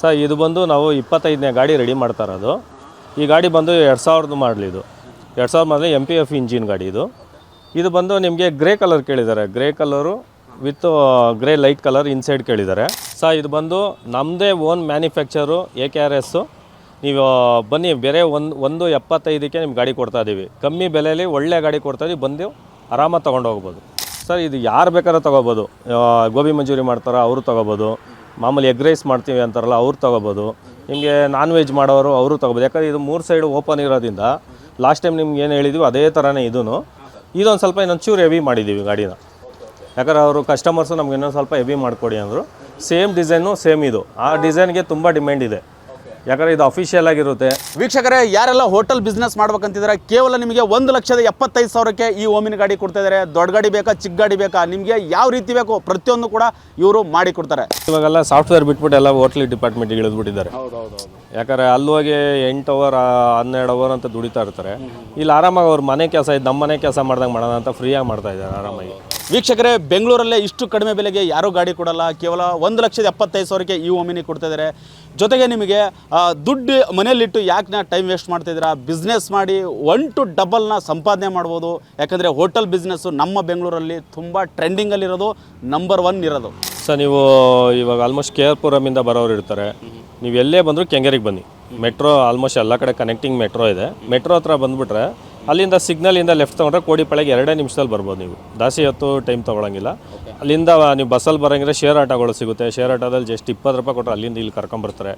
Sir ಇದು ಬಂದು ನಾವು 25ನೇ ಗಾಡಿ ರೆಡಿ ಮಾಡ್ತಾ ಇರೋದು. ಈ ಗಾಡಿ ಬಂದು 2000 ಮಾಡಲಿ. ಇದು 2000 ಮಾಡಲಿ MPF ಇಂಜಿನ್ ಗಾಡಿ. ಇದು ಬಂದು ನಿಮಗೆ ಗ್ರೇ ಕಲರ್ ಕೇಳಿದ್ದಾರೆ. Grey colour with grey light colour inside ಕೇಳಿದ್ದಾರೆ. ಸರ್ ಇದು ಬಂದು ನಮ್ಮದೇ ಓನ್ ಮ್ಯಾನುಫ್ಯಾಕ್ಚರು AKRS. ನೀವು ಬನ್ನಿ, ಬೇರೆ 175ಕ್ಕೆ ನಿಮ್ಗೆ ಗಾಡಿ ಕೊಡ್ತಾಯಿದ್ದೀವಿ. ಕಮ್ಮಿ ಬೆಲೆಯಲ್ಲಿ ಒಳ್ಳೆ ಗಾಡಿ ಕೊಡ್ತಾಯಿದ್ದೀವಿ. ಬಂದು ಆರಾಮಾಗಿ ತೊಗೊಂಡು ಹೋಗ್ಬೋದು. ಸರ್ ಇದು ಯಾರು ಬೇಕಾದ್ರೂ ತೊಗೋಬೋದು. ಗೋಬಿ ಮಂಚೂರಿ ಮಾಡ್ತಾರೋ ಅವರು ತೊಗೋಬೋದು. ಮಾಮೂಲಿ ಎಗ್ ರೈಸ್ ಮಾಡ್ತೀವಿ ಅಂತಾರಲ್ಲ ಅವ್ರು ತೊಗೋಬೋದು. ನಿಮಗೆ ನಾನ್ ವೆಜ್ ಮಾಡೋರು ಅವರು ತೊಗೋಬೋದು. ಯಾಕಂದರೆ ಇದು 3 ಸೈಡು ಓಪನ್ ಇರೋದ್ರಿಂದ ಲಾಸ್ಟ್ ಟೈಮ್ ನಿಮ್ಗೆ ಏನು ಹೇಳಿದ್ವಿ ಅದೇ ಥರನೇ ಇದೊಂದು ಸ್ವಲ್ಪ ಇನ್ನೊಂದು ಚೂರು ಹೆವಿ ಮಾಡಿದ್ದೀವಿ ಗಾಡಿನ. ಯಾಕಂದರೆ ಅವರು ಕಸ್ಟಮರ್ಸು ನಮ್ಗೆ ಇನ್ನೊಂದು ಸ್ವಲ್ಪ ಹೆವಿ ಮಾಡಿಕೊಡಿ ಅಂದರು. ಸೇಮ್ ಡಿಸೈನು ಸೇಮ್ ಇದು. ಆ ಡಿಸೈನ್ಗೆ ತುಂಬ ಡಿಮ್ಯಾಂಡ್ ಇದೆ. ಯಾಕಂದರೆ ಇದು ಅಫಿಷಿಯಲ್ ಆಗಿರುತ್ತೆ. ವೀಕ್ಷಕರೇ, ಯಾರೆಲ್ಲ ಹೋಟೆಲ್ ಬಿಸ್ನೆಸ್ ಮಾಡ್ಬೇಕಂತಿದ್ದಾರೆ ಕೇವಲ ನಿಮಗೆ 1,75,000ಕ್ಕೆ ಈ ಓಮಿನ ಗಾಡಿ ಕೊಡ್ತಾ ಇದ್ದಾರೆ. ದೊಡ್ಡ ಗಾಡಿ ಬೇಕಾ, ಚಿಕ್ಕ ಗಾಡಿ ಬೇಕಾ, ನಿಮಗೆ ಯಾವ ರೀತಿ ಬೇಕು ಪ್ರತಿಯೊಂದು ಕೂಡ ಇವರು ಮಾಡಿ ಕೊಡ್ತಾರೆ. ಇವಾಗೆಲ್ಲ ಸಾಫ್ಟ್ವೇರ್ ಬಿಟ್ಬಿಟ್ಟು ಎಲ್ಲ ಹೋಟ್ಲ್ ಡಿಪಾರ್ಟ್ಮೆಂಟ್ಗೆ ಇಳಿದ್ಬಿಟ್ಟಿದ್ದಾರೆ. ಯಾಕಂದರೆ ಅಲ್ಲಿ ಹೋಗಿ 8 ಅವರ್ 12 ಅವರ್ ಅಂತ ದುಡಿತಾ ಇರ್ತಾರೆ. ಇಲ್ಲಿ ಆರಾಮಾಗಿ ಅವ್ರ ಮನೆ ಕೆಲಸ ಇದು ನಮ್ಮ ಮನೆ ಕೆಲಸ ಮಾಡ್ದಂಗೆ ಮಾಡೋಣ ಅಂತ ಫ್ರೀಯಾಗಿ ಮಾಡ್ತಾ ಇದ್ದಾರೆ ಆರಾಮಾಗಿ. ವೀಕ್ಷಕರೇ, ಬೆಂಗಳೂರಲ್ಲೇ ಇಷ್ಟು ಕಡಿಮೆ ಬೆಲೆಗೆ ಯಾರೂ ಗಾಡಿ ಕೊಡಲ್ಲ. ಕೇವಲ 1,75,000ಕ್ಕೆ ಈ ಓಮಿನಿ ಕೊಡ್ತಾ ಇದ್ದಾರೆ. ಜೊತೆಗೆ ನಿಮಗೆ ದುಡ್ಡು ಮನೆಯಲ್ಲಿಟ್ಟು ಯಾಕೆ ಟೈಮ್ ವೇಸ್ಟ್ ಮಾಡ್ತಾಯಿದ್ದೀರಾ, ಬಿಸ್ನೆಸ್ ಮಾಡಿ 1 to 2 ಸಂಪಾದನೆ ಮಾಡ್ಬೋದು. ಯಾಕಂದರೆ ಹೋಟೆಲ್ ಬಿಸ್ನೆಸ್ಸು ನಮ್ಮ ಬೆಂಗಳೂರಲ್ಲಿ ತುಂಬ ಟ್ರೆಂಡಿಂಗಲ್ಲಿರೋದು, ನಂಬರ್ 1 ಇರೋದು. ಸರ್ ನೀವು ಇವಾಗ ಆಲ್ಮೋಸ್ಟ್ KR ಇಂದ ಬರೋರು ಇರ್ತಾರೆ. ನೀವು ಎಲ್ಲೇ ಬಂದರೂ ಕೆಂಗೇರಿಗೆ ಬನ್ನಿ. ಮೆಟ್ರೋ ಆಲ್ಮೋಸ್ಟ್ ಎಲ್ಲ ಕಡೆ ಕನೆಕ್ಟಿಂಗ್ ಮೆಟ್ರೋ ಇದೆ. ಮೆಟ್ರೋ ಹತ್ರ ಬಂದುಬಿಟ್ರೆ ಅಲ್ಲಿಂದ ಸಿಗ್ನಲಿಂದ ಲೆಫ್ಟ್ ತೊಗೊಂಡ್ರೆ ಕೋಡಿಪಾಳ್ಯಗೆ 2 ನಿಮಿಷದಲ್ಲಿ ಬರ್ಬೋದು. ನೀವು ಜಾಸ್ತಿ ಹೊತ್ತು ಟೈಮ್ ತೊಗೊಳಂಗಿಲ್ಲ. ಅಲ್ಲಿಂದ ನೀವು ಬಸ್ಸಲ್ಲಿ ಬರೋಂಗಿದ್ರೆ ಶೇರ್ ಆಟೋಗಳು ಸಿಗುತ್ತೆ. ಶೇರ್ ಆಟೋದಲ್ಲಿ ಜಸ್ಟ್ 20 ರೂಪಾಯಿ ಕೊಟ್ಟರೆ ಅಲ್ಲಿಂದ ಇಲ್ಲಿ ಕರ್ಕೊಂಬರ್ತಾರೆ.